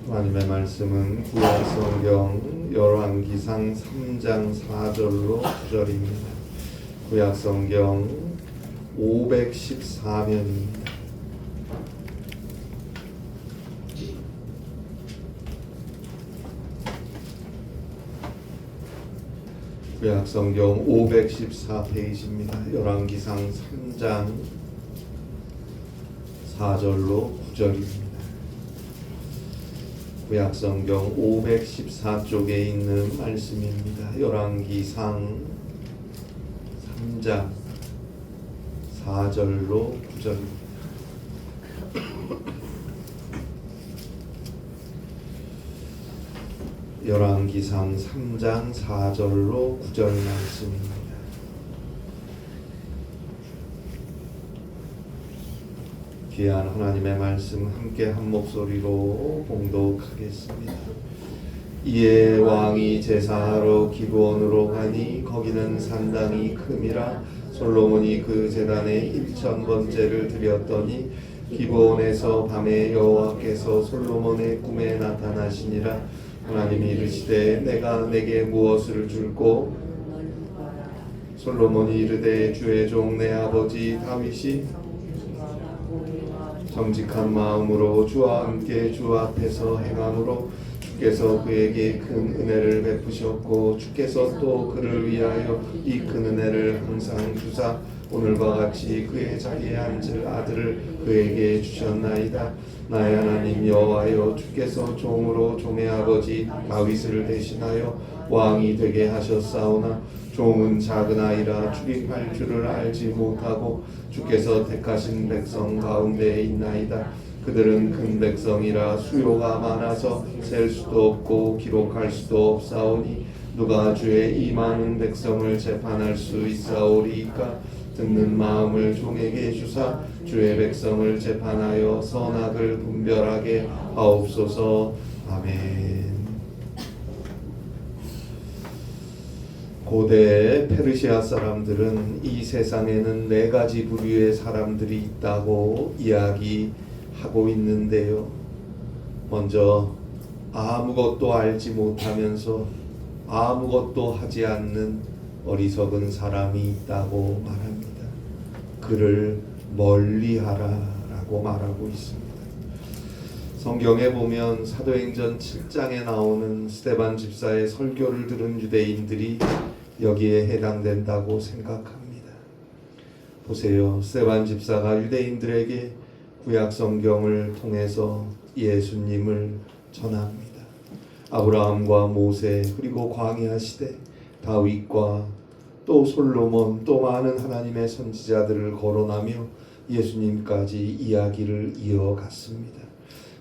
하나님의 말씀은 구약 성경 열왕기상 3장 4절로 9절입니다. 구약 성경 514면입니다. 구약 성경 514페이지입니다. 열왕기상 3장 4절로 9절입니다. 구약 성경 514쪽에 있는 말씀입니다. 열왕기상 3장 4절로 9절입니다. 열왕기상 3장 4절로 9절 말씀입니다. 귀한 하나님의 말씀 함께 한 목소리로 봉독하겠습니다. 이에 왕이 제사하러 기브온으로 가니 거기는 산당이 큼이라 솔로몬이 그 제단에 1000번째를 드렸더니 기브온에서 밤에 여호와께서 솔로몬의 꿈에 나타나시니라. 하나님이 이르시되 내가 내게 무엇을 줄꼬? 솔로몬이 이르되 주의 종 내 아버지 다윗이 정직한 마음으로 주와 함께 주 앞에서 행함으로 주께서 그에게 큰 은혜를 베푸셨고 주께서 또 그를 위하여 이 큰 은혜를 항상 주사 오늘과 같이 그의 자리에 앉을 아들을 그에게 주셨나이다. 나의 하나님 여호와여, 주께서 종으로 종의 아버지 다윗을 대신하여 왕이 되게 하셨사오나 종은 작은 아이라 출입할 줄을 알지 못하고 주께서 택하신 백성 가운데에 있나이다. 그들은 큰 백성이라 수요가 많아서 셀 수도 없고 기록할 수도 없사오니 누가 주의 이 많은 백성을 재판할 수 있사오리이까? 듣는 마음을 종에게 주사 주의 백성을 재판하여 선악을 분별하게 하옵소서. 아멘. 고대 페르시아 사람들은 이 세상에는 4가지 부류의 사람들이 있다고 이야기하고 있는데요. 먼저 아무것도 알지 못하면서 아무것도 하지 않는 어리석은 사람이 있다고 말합니다. 그를 멀리하라라고 말하고 있습니다. 성경에 보면 사도행전 7장에 나오는 스데반 집사의 설교를 들은 유대인들이 여기에 해당된다고 생각합니다. 보세요. 스데반 집사가 유대인들에게 구약 성경을 통해서 예수님을 전합니다. 아브라함과 모세 그리고 광야 시대 다윗과 또 솔로몬 또 많은 하나님의 선지자들을 거론하며 예수님까지 이야기를 이어갔습니다.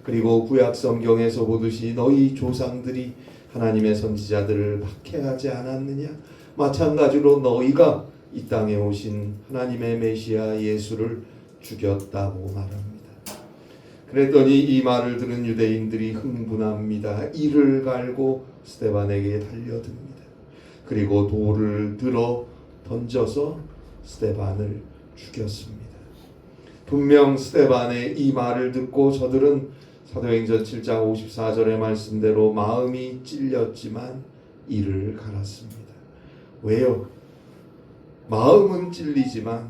그리고 구약 성경에서 보듯이 너희 조상들이 하나님의 선지자들을 박해하지 않았느냐? 마찬가지로 너희가 이 땅에 오신 하나님의 메시아 예수를 죽였다고 말합니다. 그랬더니 이 말을 들은 유대인들이 흥분합니다. 이를 갈고 스데반에게 달려듭니다. 그리고 돌을 들어 던져서 스데반을 죽였습니다. 분명 스데반의 이 말을 듣고 저들은 사도행전 7장 54절의 말씀대로 마음이 찔렸지만 이를 갈았습니다. 왜요? 마음은 찔리지만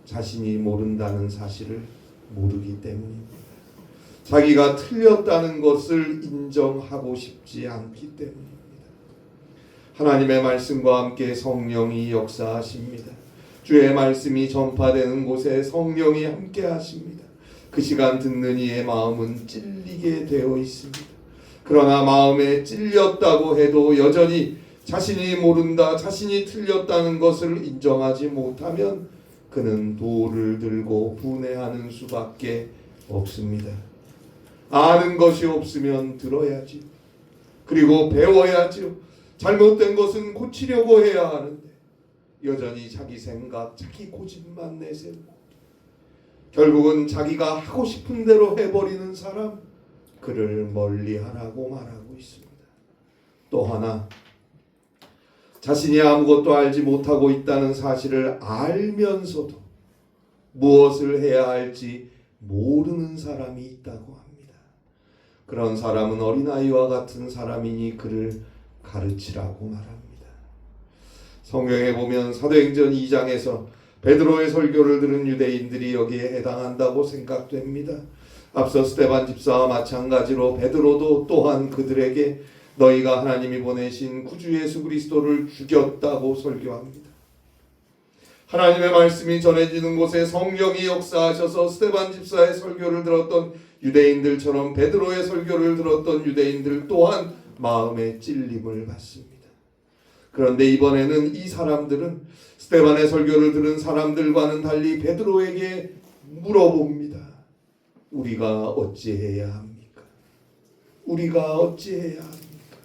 자신이 모른다는 사실을 모르기 때문입니다. 자기가 틀렸다는 것을 인정하고 싶지 않기 때문입니다. 하나님의 말씀과 함께 성령이 역사하십니다. 주의 말씀이 전파되는 곳에 성령이 함께 하십니다. 그 시간 듣는 이의 마음은 찔리게 되어 있습니다. 그러나 마음에 찔렸다고 해도 여전히 자신이 모른다, 자신이 틀렸다는 것을 인정하지 못하면 그는 돌을 들고 분해하는 수밖에 없습니다. 아는 것이 없으면 들어야지. 그리고 배워야죠. 잘못된 것은 고치려고 해야 하는데 여전히 자기 생각, 자기 고집만 내세우고 결국은 자기가 하고 싶은 대로 해버리는 사람, 그를 멀리하라고 말하고 있습니다. 또 하나, 자신이 아무것도 알지 못하고 있다는 사실을 알면서도 무엇을 해야 할지 모르는 사람이 있다고 합니다. 그런 사람은 어린아이와 같은 사람이니 그를 가르치라고 말합니다. 성경에 보면 사도행전 2장에서 베드로의 설교를 들은 유대인들이 여기에 해당한다고 생각됩니다. 앞서 스데반 집사와 마찬가지로 베드로도 또한 그들에게 너희가 하나님이 보내신 구주 예수 그리스도를 죽였다고 설교합니다. 하나님의 말씀이 전해지는 곳에 성령이 역사하셔서 스데반 집사의 설교를 들었던 유대인들처럼 베드로의 설교를 들었던 유대인들 또한 마음에 찔림을 받습니다. 그런데 이번에는 이 사람들은 스데반의 설교를 들은 사람들과는 달리 베드로에게 물어봅니다. 우리가 어찌해야 합니까? 우리가 어찌해야 합니까?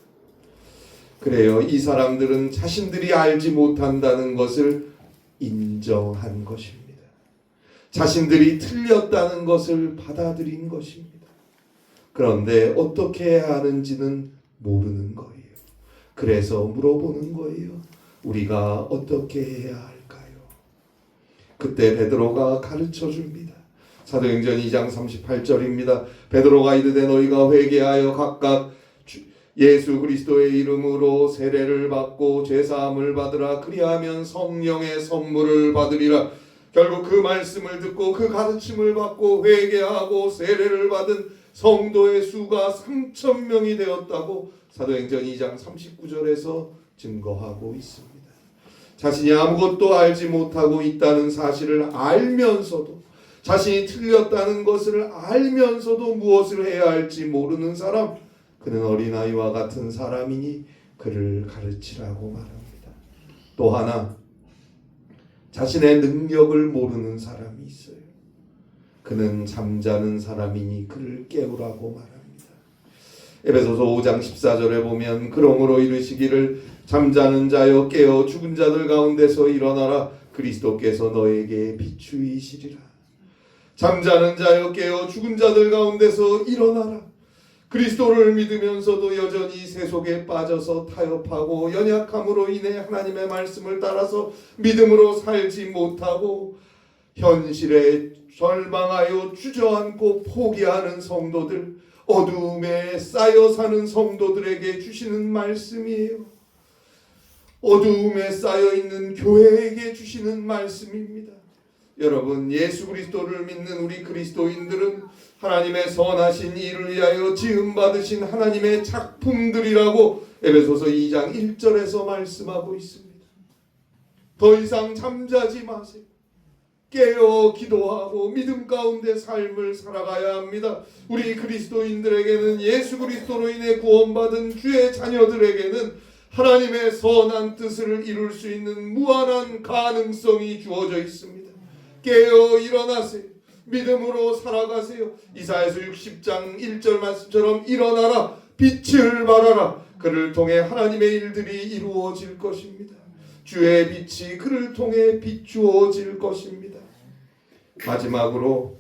그래요. 이 사람들은 자신들이 알지 못한다는 것을 인정한 것입니다. 자신들이 틀렸다는 것을 받아들인 것입니다. 그런데 어떻게 해야 하는지는 모르는 거예요. 그래서 물어보는 거예요. 우리가 어떻게 해야 할까요? 그때 베드로가 가르쳐 줍니다. 사도행전 2장 38절입니다. 베드로가 이르되 너희가 회개하여 각각 예수 그리스도의 이름으로 세례를 받고 죄사함을 받으라. 그리하면 성령의 선물을 받으리라. 결국 그 말씀을 듣고 그 가르침을 받고 회개하고 세례를 받은 성도의 수가 3,000명이 되었다고 사도행전 2장 39절에서 증거하고 있습니다. 자신이 아무것도 알지 못하고 있다는 사실을 알면서도, 자신이 틀렸다는 것을 알면서도 무엇을 해야 할지 모르는 사람, 그는 어린아이와 같은 사람이니 그를 가르치라고 말합니다. 또 하나, 자신의 능력을 모르는 사람이 있어요. 그는 잠자는 사람이니 그를 깨우라고 말합니다. 에베소서 5장 14절에 보면 그러므로 이르시기를 잠자는 자여 깨어 죽은 자들 가운데서 일어나라. 그리스도께서 너에게 비추이시리라. 잠자는 자여 깨어 죽은 자들 가운데서 일어나라. 그리스도를 믿으면서도 여전히 세속에 빠져서 타협하고 연약함으로 인해 하나님의 말씀을 따라서 믿음으로 살지 못하고 현실에 절망하여 주저앉고 포기하는 성도들, 어두움에 쌓여 사는 성도들에게 주시는 말씀이에요. 어두움에 쌓여 있는 교회에게 주시는 말씀입니다. 여러분, 예수 그리스도를 믿는 우리 그리스도인들은 하나님의 선하신 일을 위하여 지음받으신 하나님의 작품들이라고 에베소서 2장 1절에서 말씀하고 있습니다. 더 이상 잠자지 마세요. 깨어 기도하고 믿음 가운데 삶을 살아가야 합니다. 우리 그리스도인들에게는, 예수 그리스도로 인해 구원받은 주의 자녀들에게는 하나님의 선한 뜻을 이룰 수 있는 무한한 가능성이 주어져 있습니다. 깨어 일어나세요. 믿음으로 살아가세요. 이사야서 60장 1절 말씀처럼 일어나라, 빛을 발하라. 그를 통해 하나님의 일들이 이루어질 것입니다. 주의 빛이 그를 통해 비추어질 것입니다. 마지막으로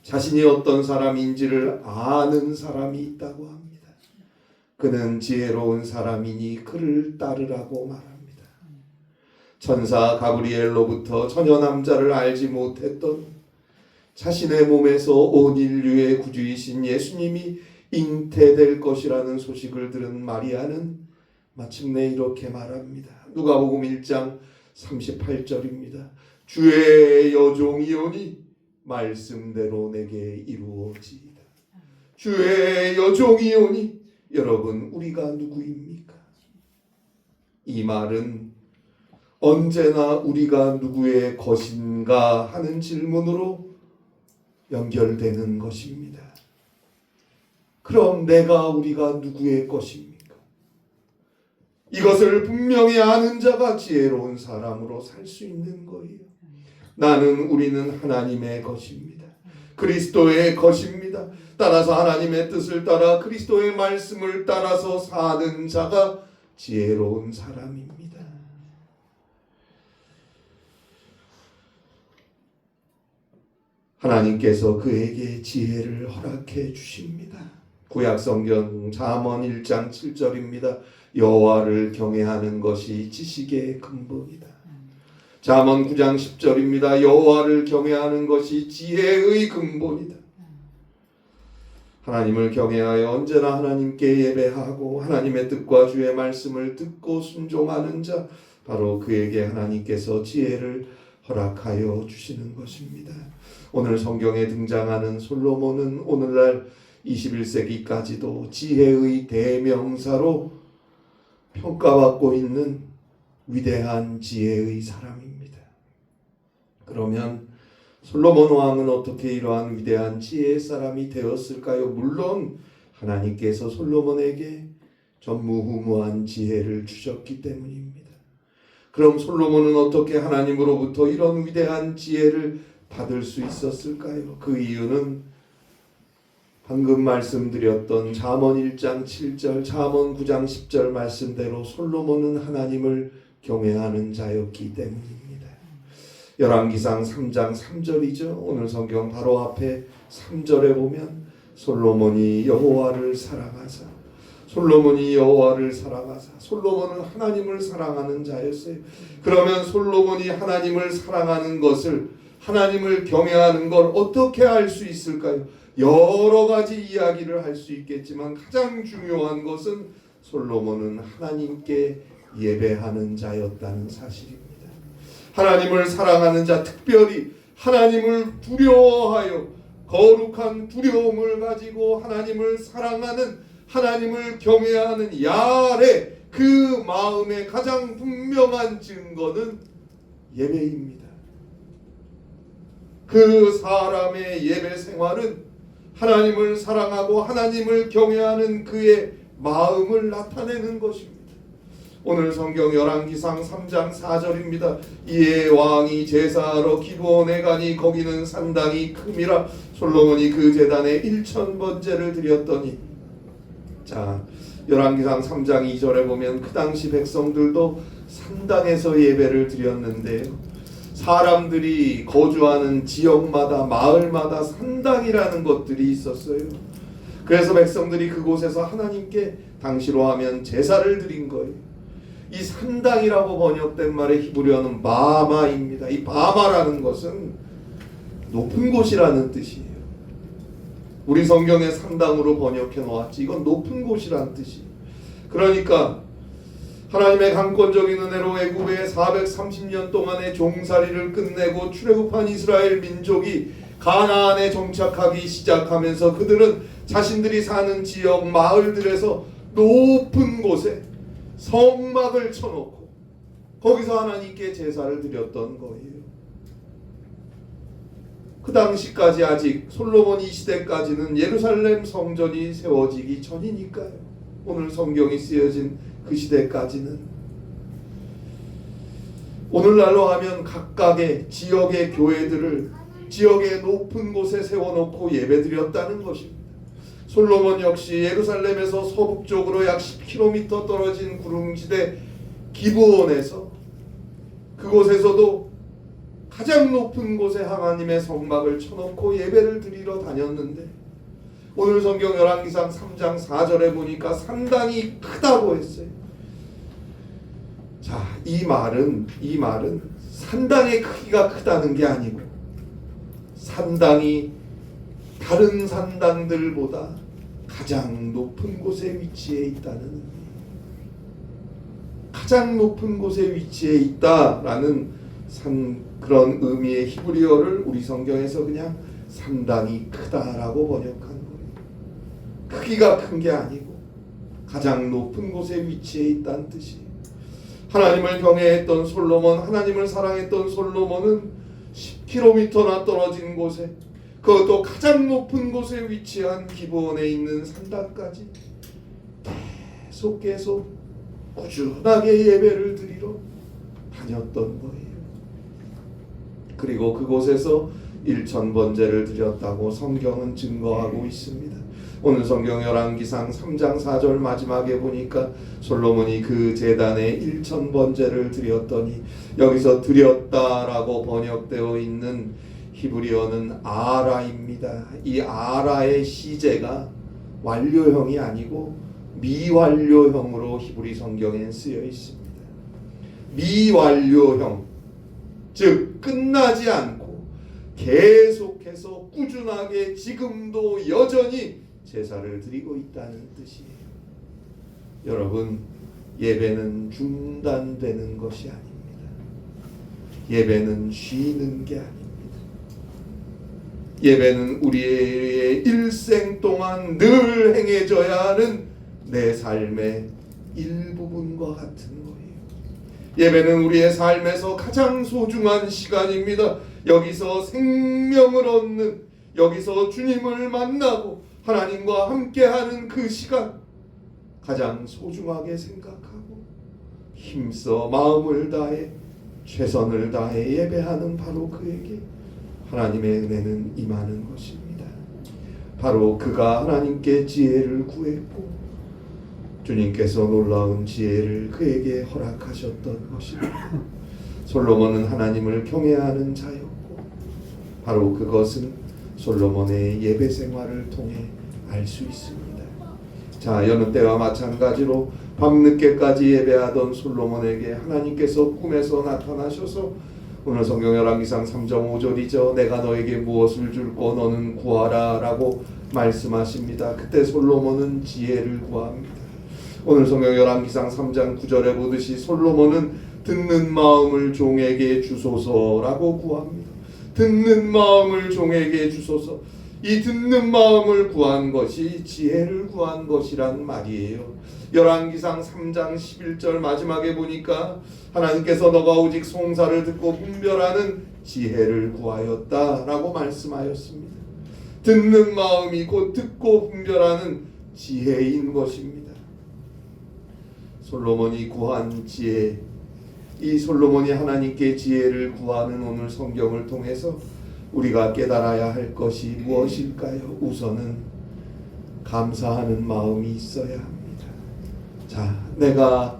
자신이 어떤 사람인지를 아는 사람이 있다고 합니다. 그는 지혜로운 사람이니 그를 따르라고 말합니다. 천사 가브리엘로부터 처녀 남자를 알지 못했던, 자신의 몸에서 온 인류의 구주이신 예수님이 잉태될 것이라는 소식을 들은 마리아는 마침내 이렇게 말합니다. 누가복음 1장 38절입니다. 주의 여종이오니 말씀대로 내게 이루어지이다. 주의 여종이오니. 여러분, 우리가 누구입니까? 이 말은 언제나 우리가 누구의 것인가 하는 질문으로 연결되는 것입니다. 그럼 우리가 누구의 것입니까? 이것을 분명히 아는 자가 지혜로운 사람으로 살 수 있는 거예요. 우리는 하나님의 것입니다. 그리스도의 것입니다. 따라서 하나님의 뜻을 따라 그리스도의 말씀을 따라서 사는 자가 지혜로운 사람입니다. 하나님께서 그에게 지혜를 허락해 주십니다. 구약성경 잠언 1장 7절입니다. 여호와를 경외하는 것이 지식의 근본이다. 잠언 9장 10절입니다. 여호와를 경외하는 것이 지혜의 근본이다. 하나님을 경외하여 언제나 하나님께 예배하고 하나님의 뜻과 주의 말씀을 듣고 순종하는 자, 바로 그에게 하나님께서 지혜를 허락하여 주시는 것입니다. 오늘 성경에 등장하는 솔로몬은 오늘날 21세기까지도 지혜의 대명사로 평가받고 있는 위대한 지혜의 사람입니다. 그러면 솔로몬 왕은 어떻게 이러한 위대한 지혜의 사람이 되었을까요? 물론 하나님께서 솔로몬에게 전무후무한 지혜를 주셨기 때문입니다. 그럼 솔로몬은 어떻게 하나님으로부터 이런 위대한 지혜를 받을 수 있었을까요? 그 이유는 방금 말씀드렸던 잠언 1장 7절, 잠언 9장 10절 말씀대로 솔로몬은 하나님을 경외하는 자였기 때문입니다. 열왕기상 3장 3절이죠. 오늘 성경 바로 앞에 3절에 보면 솔로몬이 여호와를 사랑하사, 솔로몬은 하나님을 사랑하는 자였어요. 그러면 솔로몬이 하나님을 사랑하는 것을, 하나님을 경외하는 걸 어떻게 알 수 있을까요? 여러 가지 이야기를 할 수 있겠지만 가장 중요한 것은 솔로몬은 하나님께 예배하는 자였다는 사실입니다. 하나님을 사랑하는 자, 특별히 하나님을 두려워하여 거룩한 두려움을 가지고 하나님을 사랑하는, 하나님을 경외하는 야알의 그 마음의 가장 분명한 증거는 예배입니다. 그 사람의 예배 생활은 하나님을 사랑하고 하나님을 경외하는 그의 마음을 나타내는 것입니다. 오늘 성경 열왕기상 3장 4절입니다. 이에 왕이 제사하러 기브온에 가니 거기는 산당이 큼이라. 솔로몬이 그 제단에 1000번제를 드렸더니, 자, 열왕기상 3장 2절에 보면 그 당시 백성들도 산당에서 예배를 드렸는데요, 사람들이 거주하는 지역마다, 마을마다 산당이라는 것들이 있었어요. 그래서 백성들이 그곳에서 하나님께 당시로 하면 제사를 드린 거예요. 이 산당이라고 번역된 말의 히브리어는 마마입니다. 이 마마라는 것은 높은 곳이라는 뜻이에요. 우리 성경에 산당으로 번역해 놓았지, 이건 높은 곳이라는 뜻이에요. 그러니까 하나님의 강권적인 은혜로 애굽에 430년 동안의 종살이를 끝내고 출애굽한 이스라엘 민족이 가나안에 정착하기 시작하면서 그들은 자신들이 사는 지역 마을들에서 높은 곳에 성막을 쳐놓고 거기서 하나님께 제사를 드렸던 거예요. 그 당시까지, 아직 솔로몬 이 시대까지는 예루살렘 성전이 세워지기 전이니까요. 오늘 성경이 쓰여진 그 시대까지는, 오늘날로 하면 각각의 지역의 교회들을 지역의 높은 곳에 세워놓고 예배드렸다는 것입니다. 솔로몬 역시 예루살렘에서 서북쪽으로 약 10km 떨어진 구릉지대 기브온에서, 그곳에서도 가장 높은 곳에 하나님의 성막을 쳐놓고 예배를 드리러 다녔는데, 오늘 성경 열왕기상 3장 4절에 보니까 산당이 크다고 했어요. 자, 이 말은 산당의 크기가 크다는 게 아니고 산당이 다른 산당들보다 가장 높은 곳에 위치해 있다는 의미, 가장 높은 곳에 위치해 있다라는 그런 의미의 히브리어를 우리 성경에서 그냥 산당이 크다라고 번역한 거예요. 크기가 큰 게 아니고 가장 높은 곳에 위치해 있다는 뜻이에요. 하나님을 경외했던 솔로몬, 하나님을 사랑했던 솔로몬은 10km나 떨어진 곳에, 그것도 가장 높은 곳에 위치한 기브온에 있는 산당까지 계속 꾸준하게 예배를 드리러 다녔던 거예요. 그리고 그곳에서 1000번제를 드렸다고 성경은 증거하고 있습니다. 오늘 성경 열왕기상 3장 4절 마지막에 보니까 솔로몬이 그 제단에 1000번제를 드렸더니, 여기서 드렸다라고 번역되어 있는 히브리어는 아라입니다. 이 아라의 시제가 완료형이 아니고 미완료형으로 히브리 성경에 쓰여 있습니다. 미완료형, 즉 끝나지 않고 계속해서 꾸준하게 지금도 여전히 제사를 드리고 있다는 뜻이에요. 여러분, 예배는 중단되는 것이 아닙니다. 예배는 쉬는 게 아닙니다. 예배는 우리의 일생 동안 늘 행해져야 하는 내 삶의 일부분과 같은 거예요. 예배는 우리의 삶에서 가장 소중한 시간입니다. 여기서 생명을 얻는, 여기서 주님을 만나고 하나님과 함께하는 그 시간, 가장 소중하게 생각하고 힘써 마음을 다해 최선을 다해 예배하는 바로 그에게 하나님의 은혜는 임하는 것입니다. 바로 그가 하나님께 지혜를 구했고 주님께서 놀라운 지혜를 그에게 허락하셨던 것입니다. 솔로몬은 하나님을 경외하는 자였고 바로 그것은 솔로몬의 예배 생활을 통해 알 수 있습니다. 자, 여느 때와 마찬가지로 밤늦게까지 예배하던 솔로몬에게 하나님께서 꿈에서 나타나셔서 오늘 성경 열왕기상 3.5절이죠. 내가 너에게 무엇을 줄고 너는 구하라 라고 말씀하십니다. 그때 솔로몬은 지혜를 구합니다. 오늘 성경 열왕기상 3장 9절에 보듯이 솔로몬은 듣는 마음을 종에게 주소서라고 구합니다. 듣는 마음을 종에게 주소서. 이 듣는 마음을 구한 것이 지혜를 구한 것이란 말이에요. 열왕기상 3장 11절 마지막에 보니까 하나님께서 너가 오직 송사를 듣고 분별하는 지혜를 구하였다라고 말씀하였습니다. 듣는 마음이 곧 듣고 분별하는 지혜인 것입니다. 솔로몬이 구한 지혜, 이 솔로몬이 하나님께 지혜를 구하는 오늘 성경을 통해서 우리가 깨달아야 할 것이 무엇일까요? 우선은 감사하는 마음이 있어야 합니다. 자, 내가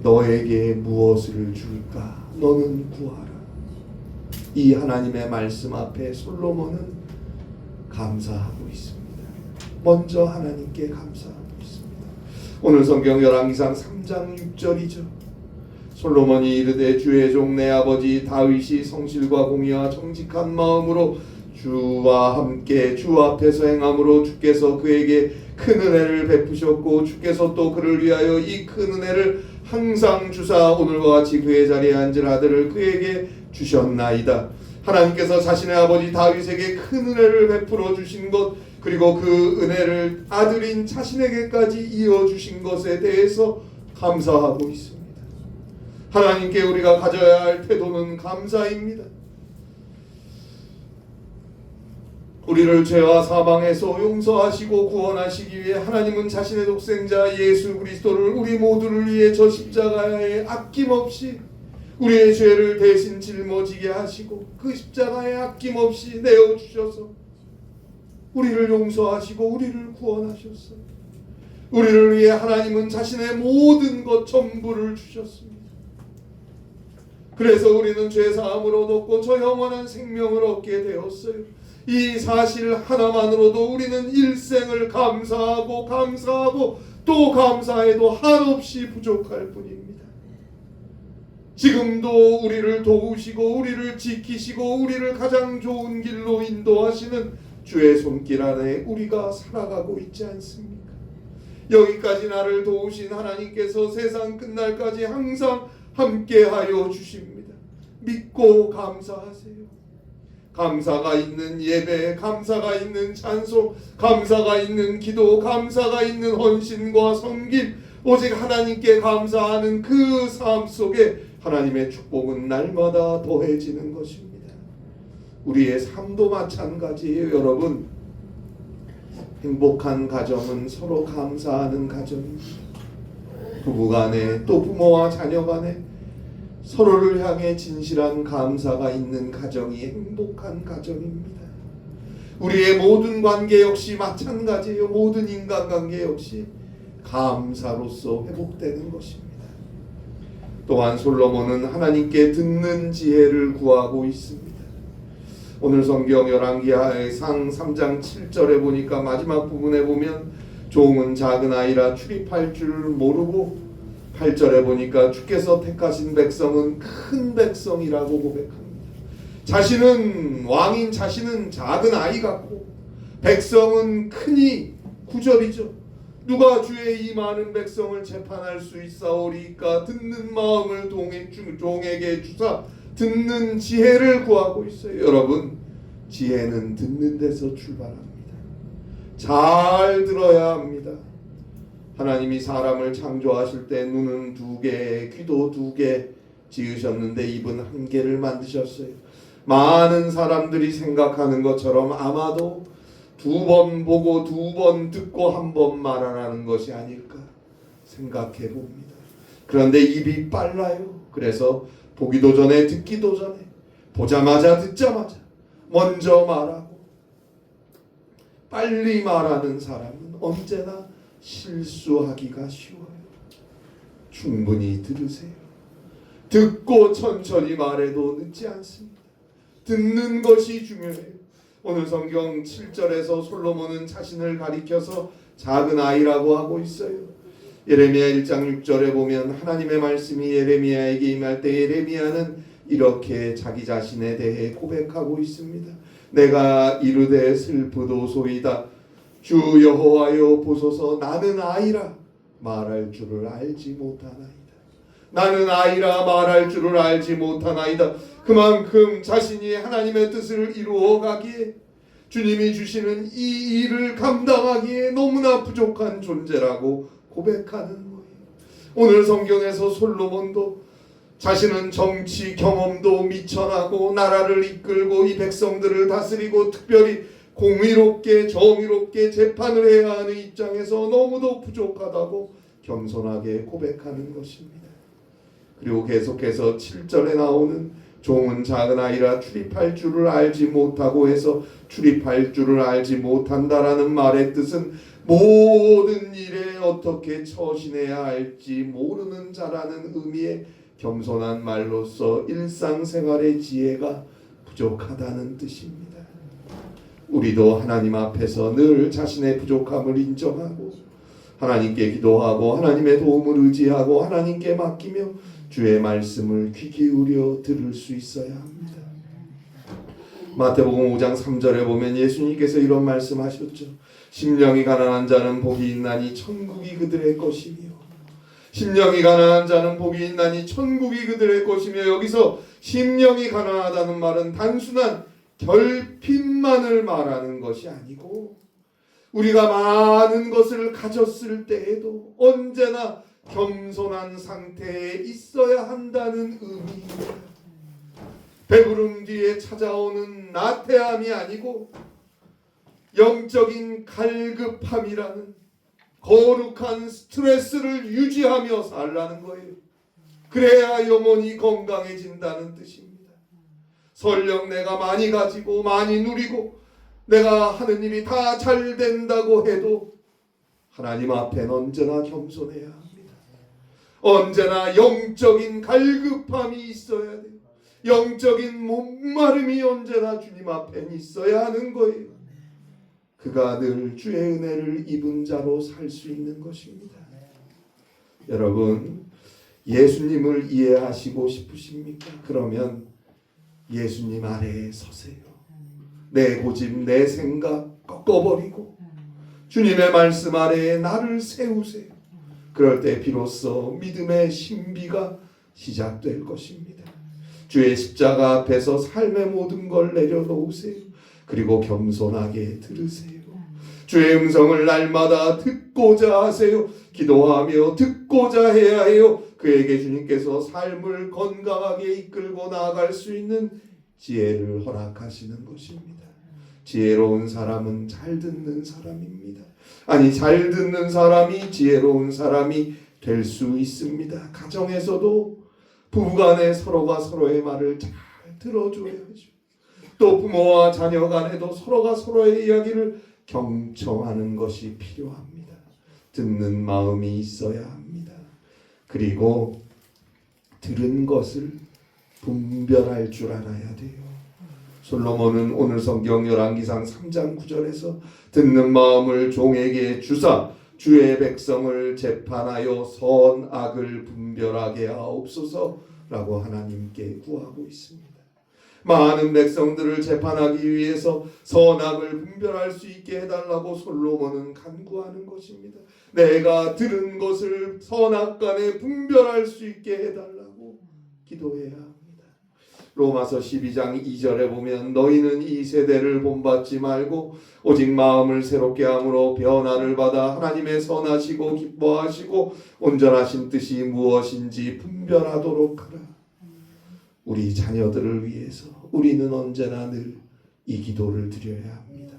너에게 무엇을 줄까? 너는 구하라. 이 하나님의 말씀 앞에 솔로몬은 감사하고 있습니다. 먼저 하나님께 감사하고 있습니다. 오늘 성경 열왕기상 3장 6절이죠. 솔로몬이 이르되 주의 종 내 아버지 다윗이 성실과 공의와 정직한 마음으로 주와 함께 주 앞에서 행함으로 주께서 그에게 큰 은혜를 베푸셨고 주께서 또 그를 위하여 이 큰 은혜를 항상 주사 오늘과 같이 그의 자리에 앉을 아들을 그에게 주셨나이다. 하나님께서 자신의 아버지 다윗에게 큰 은혜를 베풀어 주신 것, 그리고 그 은혜를 아들인 자신에게까지 이어주신 것에 대해서 감사하고 있습니다. 하나님께 우리가 가져야 할 태도는 감사입니다. 우리를 죄와 사망에서 용서하시고 구원하시기 위해 하나님은 자신의 독생자 예수 그리스도를 우리 모두를 위해 저 십자가에 아낌없이 우리의 죄를 대신 짊어지게 하시고 그 십자가에 아낌없이 내어주셔서 우리를 용서하시고 우리를 구원하셨어요. 우리를 위해 하나님은 자신의 모든 것 전부를 주셨습니다. 그래서 우리는 죄사함을 얻었고 저 영원한 생명을 얻게 되었어요. 이 사실 하나만으로도 우리는 일생을 감사하고 또 감사해도 한없이 부족할 뿐입니다. 지금도 우리를 도우시고 우리를 지키시고 우리를 가장 좋은 길로 인도하시는 주의 손길 안에 우리가 살아가고 있지 않습니까? 여기까지 나를 도우신 하나님께서 세상 끝날까지 항상 함께하여 주십니다. 믿고 감사하세요. 감사가 있는 예배, 감사가 있는 찬송, 감사가 있는 기도, 감사가 있는 헌신과 섬김, 오직 하나님께 감사하는 그 삶 속에 하나님의 축복은 날마다 더해지는 것입니다. 우리의 삶도 마찬가지예요. 여러분, 행복한 가정은 서로 감사하는 가정입니다. 부부간에 또 부모와 자녀간에 서로를 향해 진실한 감사가 있는 가정이 행복한 가정입니다. 우리의 모든 관계 역시 마찬가지예요. 모든 인간관계 역시 감사로서 회복되는 것입니다. 또한 솔로몬은 하나님께 듣는 지혜를 구하고 있습니다. 오늘 성경 열왕기상 3장 7절에 보니까 마지막 부분에 보면 종은 작은 아이라 출입할 줄 모르고 8절에 보니까 주께서 택하신 백성은 큰 백성이라고 고백합니다. 자신은 왕인 자신은 작은 아이 같고 백성은 크니 9절이죠. 누가 주의 이 많은 백성을 재판할 수 있사오리까? 듣는 마음을 종에게 주사 듣는 지혜를 구하고 있어요. 여러분, 지혜는 듣는 데서 출발합니다. 잘 들어야 합니다. 하나님이 사람을 창조하실 때 눈은 2개, 귀도 2개 지으셨는데 입은 1개를 만드셨어요. 많은 사람들이 생각하는 것처럼 아마도 2번 보고 2번 듣고 1번 말하라는 것이 아닐까 생각해 봅니다. 그런데 입이 빨라요. 그래서 보기도 전에 듣기도 전에 보자마자 듣자마자 먼저 말하고, 빨리 말하는 사람은 언제나 실수하기가 쉬워요. 충분히 들으세요. 듣고 천천히 말해도 늦지 않습니다. 듣는 것이 중요해요. 오늘 성경 7절에서 솔로몬은 자신을 가리켜서 작은 아이라고 하고 있어요. 예레미야 1장 6절에 보면 하나님의 말씀이 예레미야에게 임할 때 예레미야는 이렇게 자기 자신에 대해 고백하고 있습니다. 내가 이르되 슬프도소이다. 주 여호와여 보소서, 나는 아이라 말할 줄을 알지 못하나이다. 나는 아이라 말할 줄을 알지 못하나이다. 그만큼 자신이 하나님의 뜻을 이루어가기에, 주님이 주시는 이 일을 감당하기에 너무나 부족한 존재라고 고백하는 거예요. 오늘 성경에서 솔로몬도 자신은 정치 경험도 미천하고 나라를 이끌고 이 백성들을 다스리고 특별히 공의롭게 정의롭게 재판을 해야 하는 입장에서 너무도 부족하다고 겸손하게 고백하는 것입니다. 그리고 계속해서 7절에 나오는 종은 작은 아이라 출입할 줄을 알지 못하고 해서 출입할 줄을 알지 못한다라는 말의 뜻은 모든 일에 어떻게 처신해야 할지 모르는 자라는 의미의 겸손한 말로서 일상생활의 지혜가 부족하다는 뜻입니다. 우리도 하나님 앞에서 늘 자신의 부족함을 인정하고 하나님께 기도하고 하나님의 도움을 의지하고 하나님께 맡기며 주의 말씀을 귀 기울여 들을 수 있어야 합니다. 마태복음 5장 3절에 보면 예수님께서 이런 말씀하셨죠. 심령이 가난한 자는 복이 있나니 천국이 그들의 것이며, 심령이 가난한 자는 복이 있나니 천국이 그들의 것이며, 여기서 심령이 가난하다는 말은 단순한 결핍만을 말하는 것이 아니고 우리가 많은 것을 가졌을 때에도 언제나 겸손한 상태에 있어야 한다는 의미입니다. 배부름 뒤에 찾아오는 나태함이 아니고 영적인 갈급함이라는 거룩한 스트레스를 유지하며 살라는 거예요. 그래야 영혼이 건강해진다는 뜻입니다. 설령 내가 많이 가지고 많이 누리고 내가 하는 일이 다 잘 된다고 해도 하나님 앞엔 언제나 겸손해야 합니다. 언제나 영적인 갈급함이 있어야 돼요. 영적인 목마름이 언제나 주님 앞엔 있어야 하는 거예요. 그가 늘 주의 은혜를 입은 자로 살 수 있는 것입니다. 여러분, 예수님을 이해하시고 싶으십니까? 그러면 예수님 아래에 서세요. 내 고집, 내 생각 꺾어버리고 주님의 말씀 아래에 나를 세우세요. 그럴 때 비로소 믿음의 신비가 시작될 것입니다. 주의 십자가 앞에서 삶의 모든 걸 내려놓으세요. 그리고 겸손하게 들으세요. 주의 음성을 날마다 듣고자 하세요. 기도하며 듣고자 해야 해요. 그에게 주님께서 삶을 건강하게 이끌고 나아갈 수 있는 지혜를 허락하시는 것입니다. 지혜로운 사람은 잘 듣는 사람입니다. 아니, 잘 듣는 사람이 지혜로운 사람이 될 수 있습니다. 가정에서도 부부간에 서로가 서로의 말을 잘 들어줘야죠. 또 부모와 자녀 간에도 서로가 서로의 이야기를 경청하는 것이 필요합니다. 듣는 마음이 있어야 합니다. 그리고 들은 것을 분별할 줄 알아야 돼요. 솔로몬은 오늘 성경 열왕기상 3장 9절에서 듣는 마음을 종에게 주사 주의 백성을 재판하여 선악을 분별하게 하옵소서라고 하나님께 구하고 있습니다. 많은 백성들을 재판하기 위해서 선악을 분별할 수 있게 해달라고 솔로몬은 간구하는 것입니다. 내가 들은 것을 선악간에 분별할 수 있게 해달라고 기도해야 합니다. 로마서 12장 2절에 보면 너희는 이 세대를 본받지 말고 오직 마음을 새롭게 함으로 변화를 받아 하나님의 선하시고 기뻐하시고 온전하신 뜻이 무엇인지 분별하도록 하라. 우리 자녀들을 위해서 우리는 언제나 늘 이 기도를 드려야 합니다.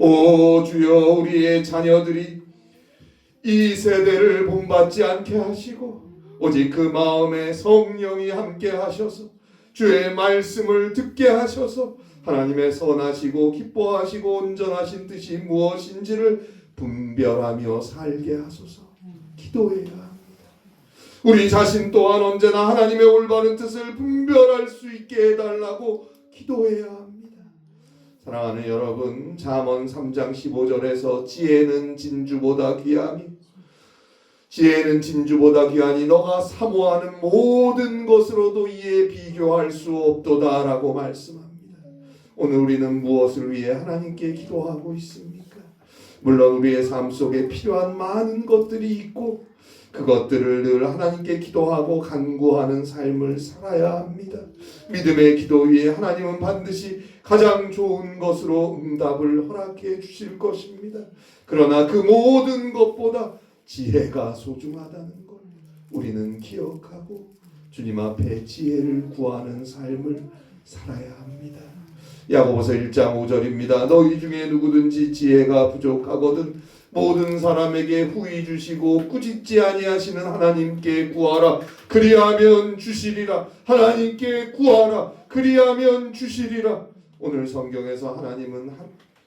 오 주여, 우리의 자녀들이 이 세대를 본받지 않게 하시고 오직 그 마음에 성령이 함께 하셔서 주의 말씀을 듣게 하셔서 하나님의 선하시고 기뻐하시고 온전하신 뜻이 무엇인지를 분별하며 살게 하소서 기도해야 합니다. 우리 자신 또한 언제나 하나님의 올바른 뜻을 분별할 수 있게 해달라고 기도해야 합니다. 사랑하는 여러분, 잠언 3장 15절에서 지혜는 진주보다 귀하니 지혜는 진주보다 귀하니 너가 사모하는 모든 것으로도 이에 비교할 수 없도다 라고 말씀합니다. 오늘 우리는 무엇을 위해 하나님께 기도하고 있습니까? 물론 우리의 삶 속에 필요한 많은 것들이 있고 그것들을 늘 하나님께 기도하고 간구하는 삶을 살아야 합니다. 믿음의 기도 위에 하나님은 반드시 가장 좋은 것으로 응답을 허락해 주실 것입니다. 그러나 그 모든 것보다 지혜가 소중하다는 걸 우리는 기억하고 주님 앞에 지혜를 구하는 삶을 살아야 합니다. 야고보서 1장 5절입니다. 너희 중에 누구든지 지혜가 부족하거든 모든 사람에게 후히 주시고 꾸짖지 아니하시는 하나님께 구하라 그리하면 주시리라. 하나님께 구하라 그리하면 주시리라.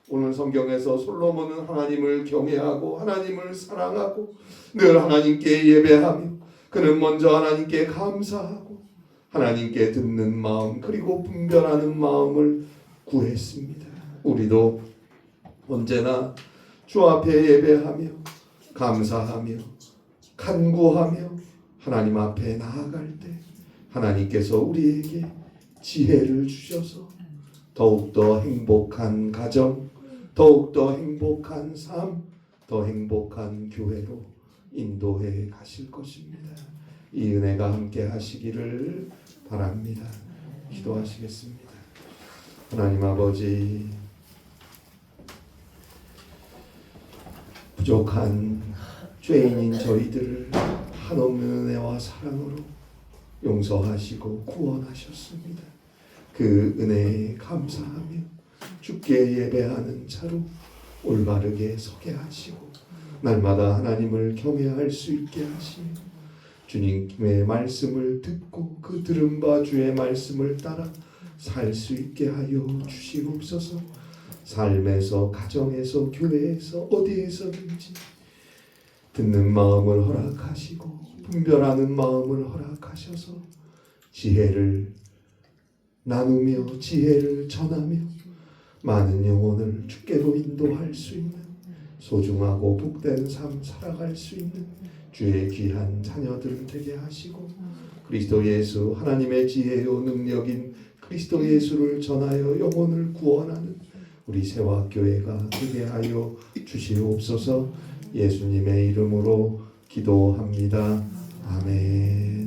오늘 성경에서 솔로몬은 하나님을 경외하고 하나님을 사랑하고 늘 하나님께 예배하며 그는 먼저 하나님께 감사하고 하나님께 듣는 마음 그리고 분별하는 마음을 구했습니다. 우리도 언제나 주 앞에 예배하며 감사하며 간구하며 하나님 앞에 나아갈 때 하나님께서 우리에게 지혜를 주셔서 더욱더 행복한 가정, 더욱더 행복한 삶, 더 행복한 교회로 인도해 가실 것입니다. 이 은혜가 함께 하시기를 바랍니다. 기도하시겠습니다. 하나님 아버지, 부족한 죄인인 저희들을 한없는 은혜와 사랑으로 용서하시고 구원하셨습니다. 그 은혜에 감사하며 주께 예배하는 자로 올바르게 서게 하시고 날마다 하나님을 경외할 수 있게 하시며 주님의 말씀을 듣고 그 들은 바 주의 말씀을 따라 살 수 있게 하여 주시옵소서. 삶에서, 가정에서, 교회에서, 어디에서든지 듣는 마음을 허락하시고 분별하는 마음을 허락하셔서 지혜를 나누며 지혜를 전하며 많은 영혼을 주께로 인도할 수 있는 소중하고 복된 삶 살아갈 수 있는 주의 귀한 자녀들 되게 하시고 그리스도 예수 하나님의 지혜요 능력인 그리스도 예수를 전하여 영혼을 구원하는 우리 세화교회가 되게 하여 주시옵소서. 예수님의 이름으로 기도합니다. 아멘.